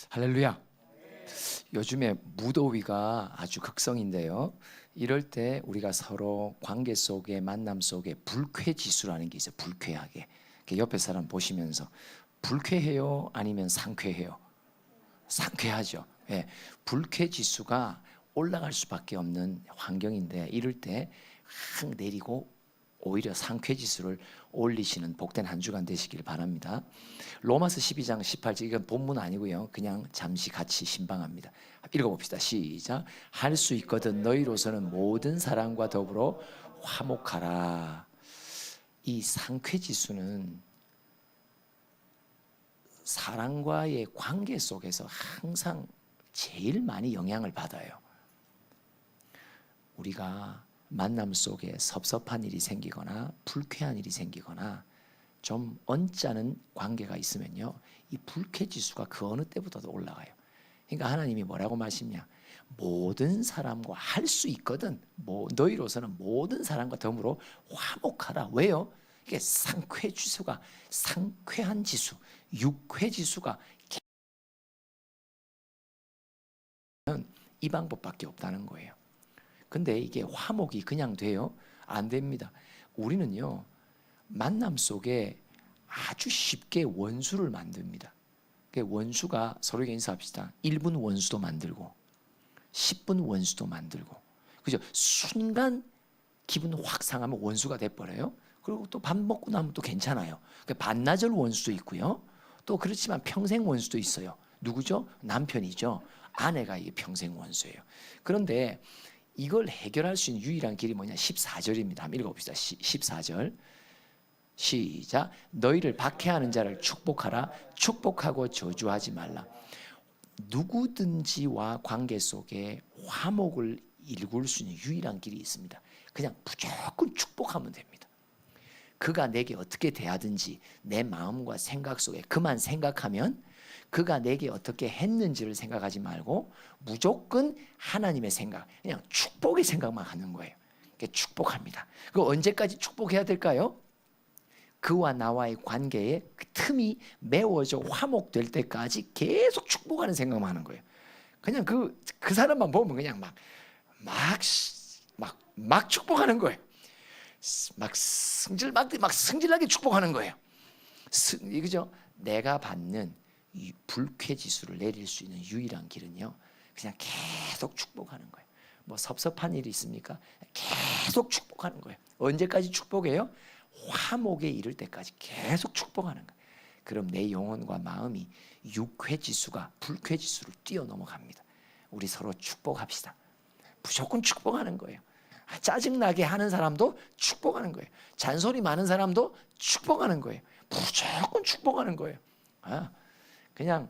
할렐루야. 요즘에 무더위가 아주 극성인데요. 이럴 때 우리가 서로 관계 속에, 만남 속에 불쾌지수라는 게 있어요. 불쾌하게. 옆에 사람 보시면서 불쾌해요? 아니면 상쾌해요? 상쾌하죠. 예. 불쾌지수가 올라갈 수밖에 없는 환경인데, 이럴 때 확 내리고 오히려 상쾌지수를 올리시는 복된 한 주간 되시길 바랍니다. 로마서 12장 18절, 이건 본문 아니고요, 그냥 잠시 같이 신방합니다. 읽어봅시다. 시작. 할 수 있거든 너희로서는 모든 사람과 더불어 화목하라. 이 상쾌지수는 사람과의 관계 속에서 항상 제일 많이 영향을 받아요. 우리가 만남 속에 섭섭한 일이 생기거나 불쾌한 일이 생기거나 좀 언짢은 관계가 있으면요, 이 불쾌지수가 그 어느 때보다도 올라가요. 그러니까 하나님이 뭐라고 말씀이냐, 모든 사람과 할 수 있거든, 너희로서는 모든 사람과 더불어 화목하라. 왜요? 이게 상쾌지수가, 상쾌한 지수, 유쾌지수가 이 방법밖에 없다는 거예요. 근데 이게 화목이 그냥 돼요? 안 됩니다. 우리는요, 만남 속에 아주 쉽게 원수를 만듭니다. 원수가, 서로에게 인사합시다, 1분 원수도 만들고 10분 원수도 만들고, 그죠? 순간 기분 확 상하면 원수가 돼버려요. 그리고 또 밥 먹고 나면 또 괜찮아요. 반나절 원수도 있고요, 또 그렇지만 평생 원수도 있어요. 누구죠? 남편이죠. 아내가 이게 평생 원수예요. 그런데 이걸 해결할 수 있는 유일한 길이 뭐냐? 14절입니다. 한번 읽어봅시다. 14절 시작. 너희를 박해하는 자를 축복하라. 축복하고 저주하지 말라. 누구든지와 관계 속에 화목을 일굴 수 있는 유일한 길이 있습니다. 그냥 무조건 축복하면 됩니다. 그가 내게 어떻게 대하든지 내 마음과 생각 속에 그만 생각하면, 그가 내게 어떻게 했는지를 생각하지 말고 무조건 하나님의 생각, 그냥 축복의 생각만 하는 거예요. 축복합니다. 그 언제까지 축복해야 될까요? 그와 나와의 관계에 그 틈이 메워져 화목될 때까지 계속 축복하는 생각만 하는 거예요. 그냥 그 사람만 보면 그냥 막 축복하는 거예요. 막 승질나게 축복하는 거예요. 그죠? 내가 받는 이 불쾌지수를 내릴 수 있는 유일한 길은요, 그냥 계속 축복하는 거예요. 뭐 섭섭한 일이 있습니까? 계속 축복하는 거예요. 언제까지 축복해요? 화목에 이를 때까지 계속 축복하는 거예요. 그럼 내 영혼과 마음이 유쾌지수가 불쾌지수를 뛰어넘어갑니다. 우리 서로 축복합시다. 무조건 축복하는 거예요. 짜증나게 하는 사람도 축복하는 거예요. 잔소리 많은 사람도 축복하는 거예요. 무조건 축복하는 거예요. 그냥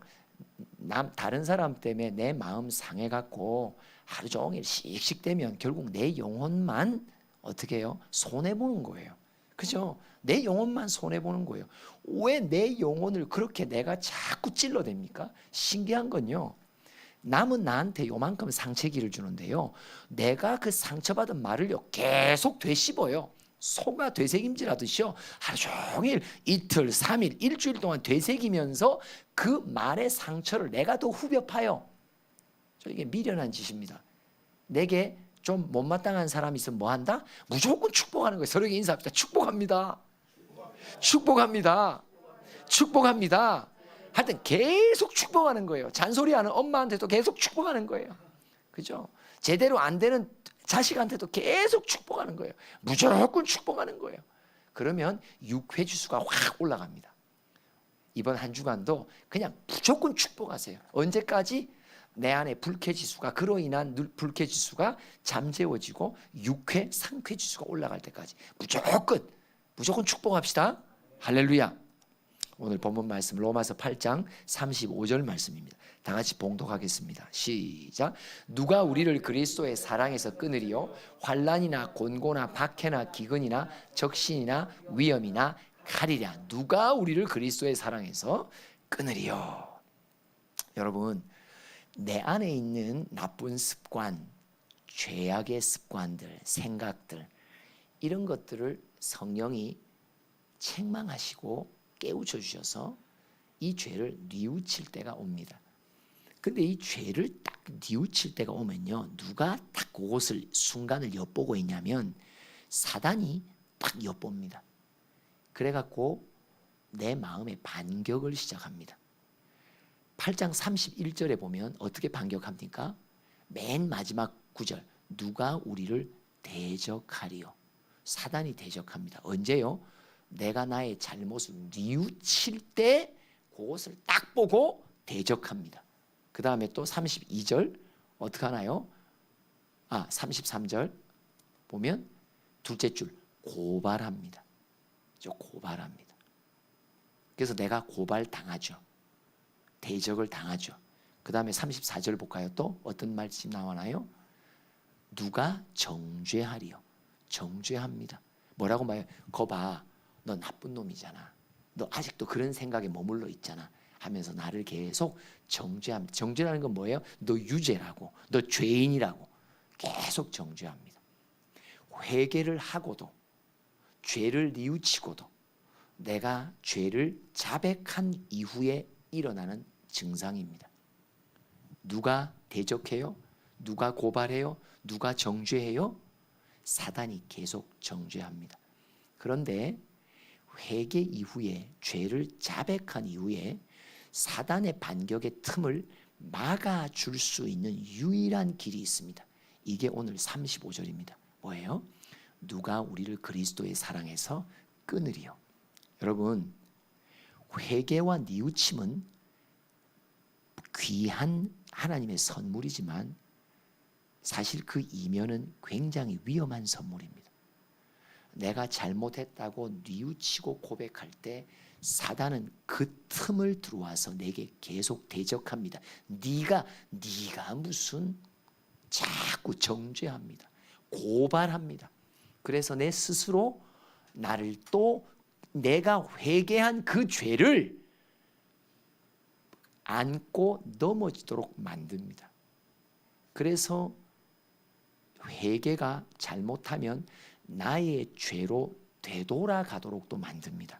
다른 사람 때문에 내 마음 상해갖고 하루 종일 씩씩대면 결국 내 영혼만 어떻게 해요? 손해보는 거예요. 그죠? 내 영혼만 손해보는 거예요. 왜 내 영혼을 그렇게 내가 자꾸 찔러댑니까? 신기한 건요, 남은 나한테 요만큼 상처기를 주는데요, 내가 그 상처받은 말을요 계속 되씹어요. 소가 되새김질하듯이요, 하루 종일 이틀, 3일, 일주일 동안 되새기면서 그 말의 상처를 내가 더 후벼 파요. 이게 미련한 짓입니다. 내게 좀 못마땅한 사람이 있으면 뭐 한다? 무조건 축복하는 거예요. 서로에게 인사합시다. 축복합니다. 축복합니다. 축복합니다. 하여튼 계속 축복하는 거예요. 잔소리하는 엄마한테도 계속 축복하는 거예요. 그죠? 제대로 안 되는 자식한테도 계속 축복하는 거예요. 무조건 축복하는 거예요. 그러면 유쾌지수가 확 올라갑니다. 이번 한 주간도 그냥 무조건 축복하세요. 언제까지? 내 안에 불쾌지수가, 그로 인한 불쾌지수가 잠재워지고 유쾌, 상쾌지수가 올라갈 때까지 무조건 축복합시다. 할렐루야. 오늘 본문 말씀 로마서 8장 35절 말씀입니다. 다 같이 봉독하겠습니다. 시작. 누가 우리를 그리스도의 사랑에서 끊으리요? 환난이나 곤고나 박해나 기근이나 적신이나 위험이나 칼이랴. 누가 우리를 그리스도의 사랑에서 끊으리요? 여러분, 내 안에 있는 나쁜 습관, 죄악의 습관들, 생각들, 이런 것들을 성령이 책망하시고 깨우쳐 주셔서 이 죄를 뉘우칠 때가 옵니다. 근데 이 죄를 딱 뉘우칠 때가 오면요, 누가 딱 그것을 순간을 엿보고 있냐면 사단이 딱 엿봅니다. 그래갖고 내 마음에 반격을 시작합니다. 8장 31절에 보면 어떻게 반격합니까? 맨 마지막 구절, 누가 우리를 대적하리요. 사단이 대적합니다. 언제요? 내가 나의 잘못을 뉘우칠 때 그것을 딱 보고 대적합니다. 그 다음에 또 32절 어떻게 하나요? 33절 보면 둘째 줄 고발합니다. 고발합니다. 그래서 내가 고발당하죠. 대적을 당하죠. 그 다음에 34절 볼까요? 또 어떤 말씀 나오나요? 누가 정죄하리요. 정죄합니다. 뭐라고 말해요? 거 봐, 너 나쁜 놈이잖아. 너 아직도 그런 생각에 머물러 있잖아 하면서 나를 계속 정죄합니다. 정죄라는 건 뭐예요? 너 유죄라고, 너 죄인이라고 계속 정죄합니다. 회개를 하고도, 죄를 뉘우치고도 내가 죄를 자백한 이후에 일어나는 증상입니다. 누가 대적해요? 누가 고발해요? 누가 정죄해요? 사단이 계속 정죄합니다. 그런데 회개 이후에, 죄를 자백한 이후에 사단의 반격의 틈을 막아줄 수 있는 유일한 길이 있습니다. 이게 오늘 35절입니다. 뭐예요? 누가 우리를 그리스도의 사랑에서 끊으리요. 여러분, 회개와 뉘우침은 귀한 하나님의 선물이지만 사실 그 이면은 굉장히 위험한 선물입니다. 내가 잘못했다고 뉘우치고 고백할 때 사단은 그 틈을 들어와서 내게 계속 대적합니다. 네가 무슨 자꾸 정죄합니다. 고발합니다. 그래서 내 스스로 나를 또 내가 회개한 그 죄를 안고 넘어지도록 만듭니다. 그래서 회개가 잘못하면 나의 죄로 되돌아가도록도 만듭니다.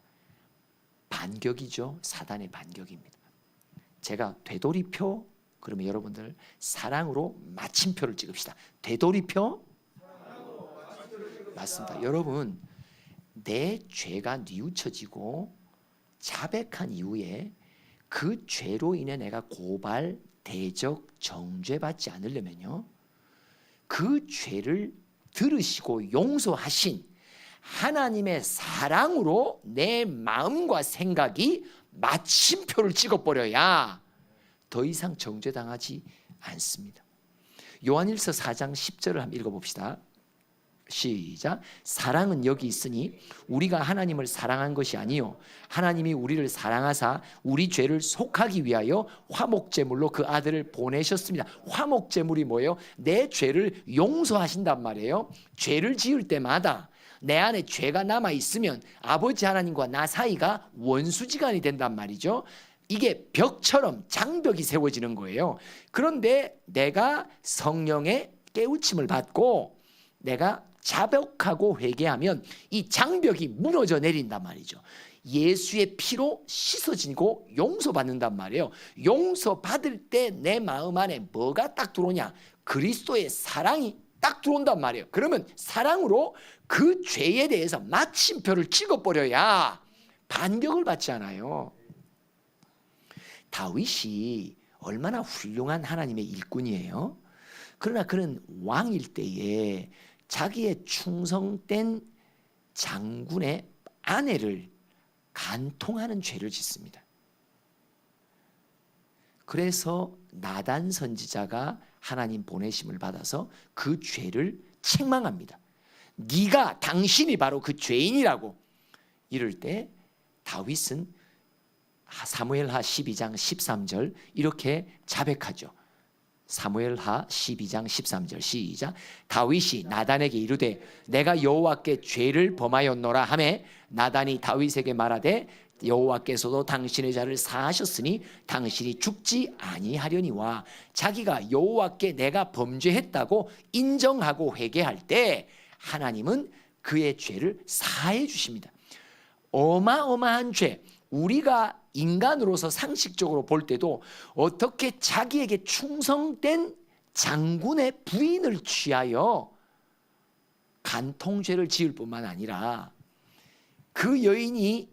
반격이죠. 사단의 반격입니다. 제가 되돌이표, 그러면 여러분들 사랑으로 마침표를 찍읍시다. 되돌이표? 맞습니다. 여러분, 내 죄가 뉘우쳐지고 자백한 이후에 그 죄로 인해 내가 고발, 대적, 정죄받지 않으려면요, 그 죄를 들으시고 용서하신 하나님의 사랑으로 내 마음과 생각이 마침표를 찍어버려야 더 이상 정죄당하지 않습니다. 요한일서 4장 10절을 한번 읽어봅시다. 시작. 사랑은 여기 있으니 우리가 하나님을 사랑한 것이 아니요 하나님이 우리를 사랑하사 우리 죄를 속하기 위하여 화목제물로 그 아들을 보내셨습니다. 화목제물이 뭐예요? 내 죄를 용서하신단 말이에요. 죄를 지을 때마다 내 안에 죄가 남아있으면 아버지 하나님과 나 사이가 원수지간이 된단 말이죠. 이게 벽처럼 장벽이 세워지는 거예요. 그런데 내가 성령의 깨우침을 받고 내가 자백하고 회개하면 이 장벽이 무너져 내린단 말이죠. 예수의 피로 씻어지고 용서받는단 말이에요. 용서받을 때 내 마음 안에 뭐가 딱 들어오냐? 그리스도의 사랑이 딱 들어온단 말이에요. 그러면 사랑으로 그 죄에 대해서 마침표를 찍어버려야 반격을 받지 않아요. 다윗이 얼마나 훌륭한 하나님의 일꾼이에요. 그러나 그는 왕일 때에 자기의 충성된 장군의 아내를 간통하는 죄를 짓습니다. 그래서 나단 선지자가 하나님 보내심을 받아서 그 죄를 책망합니다. 네가 당신이 바로 그 죄인이라고. 이럴 때 다윗은 사무엘하 12장 13절 이렇게 자백하죠. 사무엘하 12장 13절 시작. 다윗이 나단에게 이르되 내가 여호와께 죄를 범하였노라 하매 나단이 다윗에게 말하되 여호와께서도 당신의 자를 사하셨으니 당신이 죽지 아니하려니와. 자기가 여호와께 내가 범죄했다고 인정하고 회개할 때 하나님은 그의 죄를 사해 주십니다. 어마어마한 죄, 우리가 인간으로서 상식적으로 볼 때도 어떻게 자기에게 충성된 장군의 부인을 취하여 간통죄를 지을 뿐만 아니라 그 여인이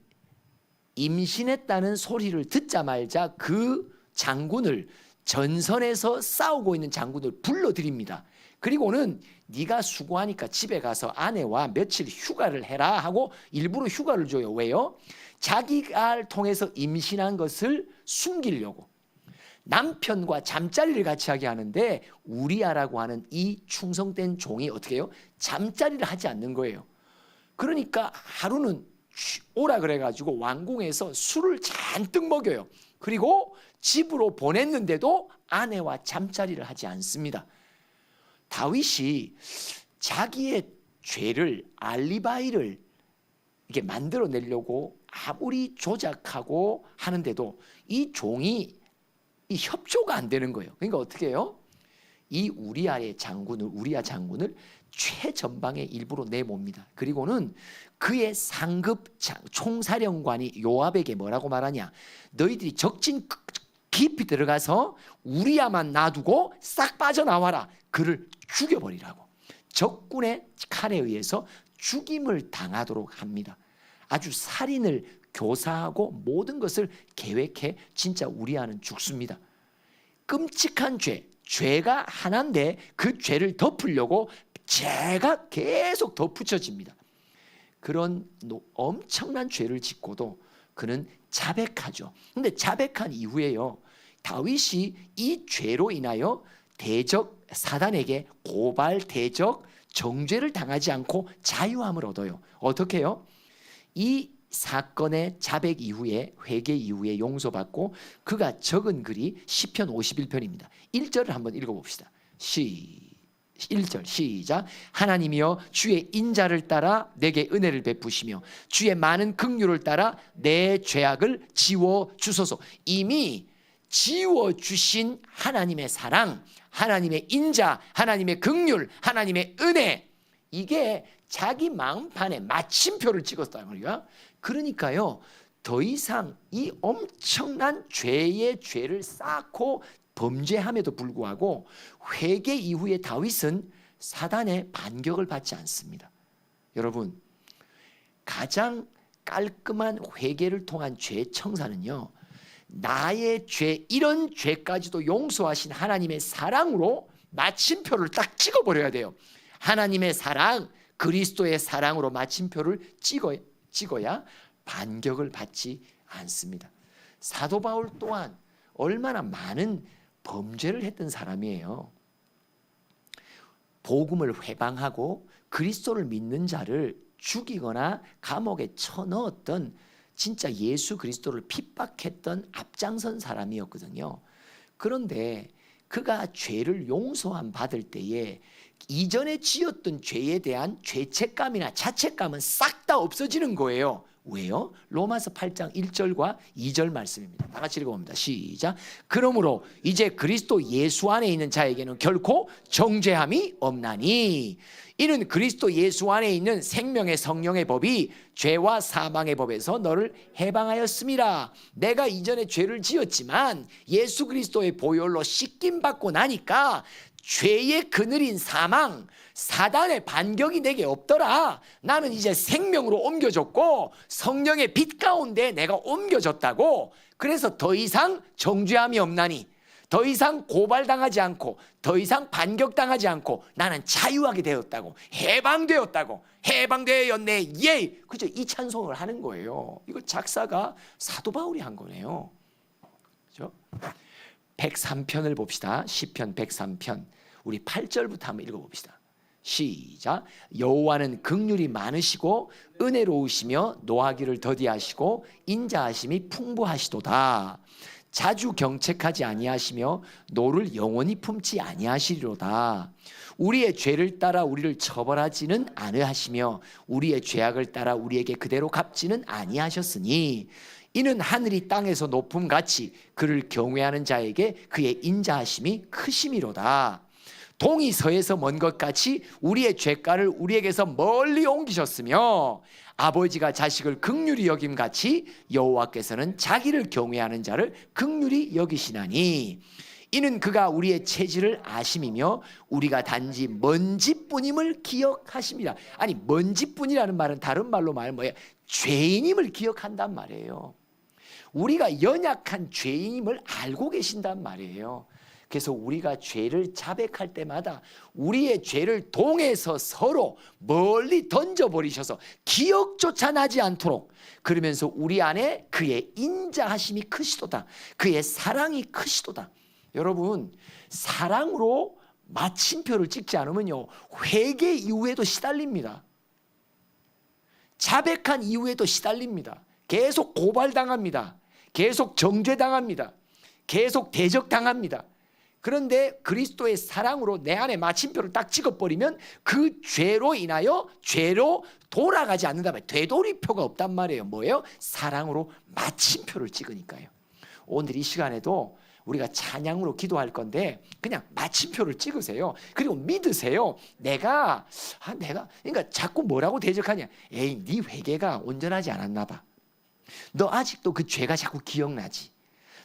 임신했다는 소리를 듣자마자 그 장군을, 전선에서 싸우고 있는 장군을 불러들입니다. 그리고는 네가 수고하니까 집에 가서 아내와 며칠 휴가를 해라 하고 일부러 휴가를 줘요. 왜요? 자기가 통해서 임신한 것을 숨기려고. 남편과 잠자리를 같이 하게 하는데 우리아라고 하는 이 충성된 종이 어떻게 해요? 잠자리를 하지 않는 거예요. 그러니까 하루는 오라 그래가지고 왕궁에서 술을 잔뜩 먹여요. 그리고 집으로 보냈는데도 아내와 잠자리를 하지 않습니다. 다윗이 자기의 죄를, 알리바이를 이렇게 만들어내려고 아무리 조작하고 하는데도 이 종이 이 협조가 안 되는 거예요. 그러니까 어떻게 해요? 이 우리아 장군을 최전방에 일부러 내몹니다. 그리고는 그의 상급 총사령관이 요압에게 뭐라고 말하냐? 너희들이 적진 깊이 들어가서 우리아만 놔두고 싹 빠져나와라. 그를 죽여버리라고. 적군의 칼에 의해서 죽임을 당하도록 합니다. 아주 살인을 교사하고 모든 것을 계획해 진짜 우리아는 죽습니다. 끔찍한 죄가 하나인데 그 죄를 덮으려고 죄가 계속 덧붙여집니다. 그런 엄청난 죄를 짓고도 그는 자백하죠. 근데 자백한 이후에요, 다윗이 이 죄로 인하여 대적 사단에게 고발, 대적, 정죄를 당하지 않고 자유함을 얻어요. 어떻게 해요? 이 사건의 자백 이후에, 회개 이후에 용서받고 그가 적은 글이 시편 51편입니다. 1절을 한번 읽어봅시다. 1절 시작. 하나님이여 주의 인자를 따라 내게 은혜를 베푸시며 주의 많은 긍휼을 따라 내 죄악을 지워주소서. 이미 지워주신 하나님의 사랑, 하나님의 인자, 하나님의 긍휼, 하나님의 은혜, 이게 자기 마음판에 마침표를 찍었다는 거예요. 그러니까요, 더 이상 이 엄청난 죄의 죄를 쌓고 범죄함에도 불구하고 회개 이후에 다윗은 사단의 반격을 받지 않습니다. 여러분, 가장 깔끔한 회개를 통한 죄 청산은요, 나의 죄, 이런 죄까지도 용서하신 하나님의 사랑으로 마침표를 딱 찍어버려야 돼요. 하나님의 사랑, 그리스도의 사랑으로 마침표를 찍어야 반격을 받지 않습니다. 사도 바울 또한 얼마나 많은 범죄를 했던 사람이에요. 복음을 회방하고 그리스도를 믿는 자를 죽이거나 감옥에 쳐넣었던, 진짜 예수 그리스도를 핍박했던 앞장선 사람이었거든요. 그런데 그가 죄를 용서함 받을 때에 이전에 지었던 죄에 대한 죄책감이나 자책감은 싹 다 없어지는 거예요. 왜요? 로마서 8장 1절과 2절 말씀입니다. 다 같이 읽어봅니다. 시작. 그러므로 이제 그리스도 예수 안에 있는 자에게는 결코 정죄함이 없나니 이는 그리스도 예수 안에 있는 생명의 성령의 법이 죄와 사망의 법에서 너를 해방하였음이라. 내가 이전에 죄를 지었지만 예수 그리스도의 보혈로 씻김 받고 나니까 죄의 그늘인 사망, 사단의 반격이 내게 없더라. 나는 이제 생명으로 옮겨졌고 성령의 빛 가운데 내가 옮겨졌다고. 그래서 더 이상 정죄함이 없나니, 더 이상 고발당하지 않고 더 이상 반격당하지 않고 나는 자유하게 되었다고, 해방되었다고, 해방되었네, 예. 그죠? 이 찬송을 하는 거예요. 이거 작사가 사도 바울이 한 거네요. 그죠? 103편을 봅시다. 시편 103편 우리 8절부터 한번 읽어봅시다. 시작. 여호와는 긍휼이 많으시고 은혜로우시며 노하기를 더디하시고 인자하심이 풍부하시도다. 자주 경책하지 아니하시며 노를 영원히 품지 아니하시리로다. 우리의 죄를 따라 우리를 처벌하지는 아니하시며 우리의 죄악을 따라 우리에게 그대로 갚지는 아니하셨으니 이는 하늘이 땅에서 높음같이 그를 경외하는 자에게 그의 인자하심이 크심이로다. 동이 서에서 먼 것 같이 우리의 죄가를 우리에게서 멀리 옮기셨으며 아버지가 자식을 긍휼히 여김같이 여호와께서는 자기를 경외하는 자를 긍휼히 여기시나니 이는 그가 우리의 체질을 아심이며 우리가 단지 먼지뿐임을 기억하십니다. 아니 먼지뿐이라는 말은 다른 말로 말하면 뭐예요? 죄인임을 기억한단 말이에요. 우리가 연약한 죄인임을 알고 계신단 말이에요. 그래서 우리가 죄를 자백할 때마다 우리의 죄를 동에서 서로 멀리 던져버리셔서 기억조차 나지 않도록, 그러면서 우리 안에 그의 인자하심이 크시도다, 그의 사랑이 크시도다. 여러분, 사랑으로 마침표를 찍지 않으면요 회개 이후에도 시달립니다. 자백한 이후에도 시달립니다. 계속 고발당합니다. 계속 정죄당합니다. 계속 대적당합니다. 그런데 그리스도의 사랑으로 내 안에 마침표를 딱 찍어버리면 그 죄로 인하여 죄로 돌아가지 않는다 말이에요. 되돌이표가 없단 말이에요. 뭐예요? 사랑으로 마침표를 찍으니까요. 오늘 이 시간에도 우리가 찬양으로 기도할 건데 그냥 마침표를 찍으세요. 그리고 믿으세요. 내가 그러니까 자꾸 뭐라고 대적하냐? 에이, 네 회개가 온전하지 않았나 봐. 너 아직도 그 죄가 자꾸 기억나지.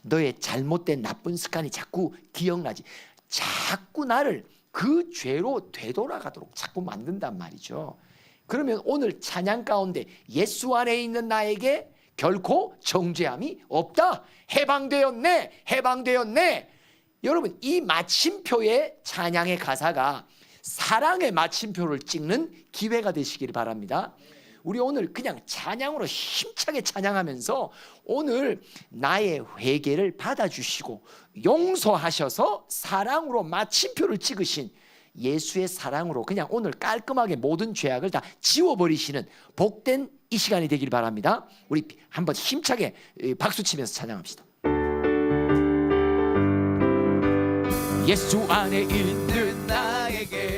너의 잘못된 나쁜 습관이 자꾸 기억나지. 자꾸 나를 그 죄로 되돌아가도록 자꾸 만든단 말이죠. 그러면 오늘 찬양 가운데 예수 안에 있는 나에게 결코 정죄함이 없다. 해방되었네. 해방되었네. 여러분, 이 마침표의 찬양의 가사가 사랑의 마침표를 찍는 기회가 되시기를 바랍니다. 우리 오늘 그냥 찬양으로 힘차게 찬양하면서 오늘 나의 회개를 받아주시고 용서하셔서 사랑으로 마침표를 찍으신 예수의 사랑으로 그냥 오늘 깔끔하게 모든 죄악을 다 지워버리시는 복된 이 시간이 되길 바랍니다. 우리 한번 힘차게 박수치면서 찬양합시다. 예수 안에 있는 나에게